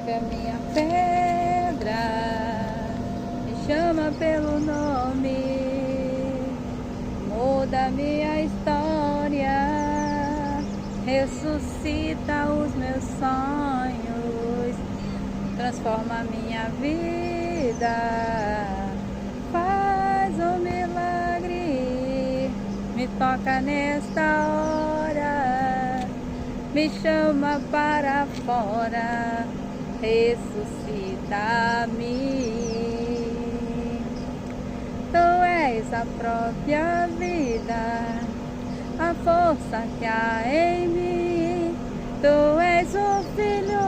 é minha pedra, me chama pelo nome, muda minha história, ressuscita os meus sonhos, transforma minha vida, faz um milagre, me toca nesta hora, me chama para fora, ressuscita-me. Tu és a própria vida, a força que há em mim. Tu és o Filho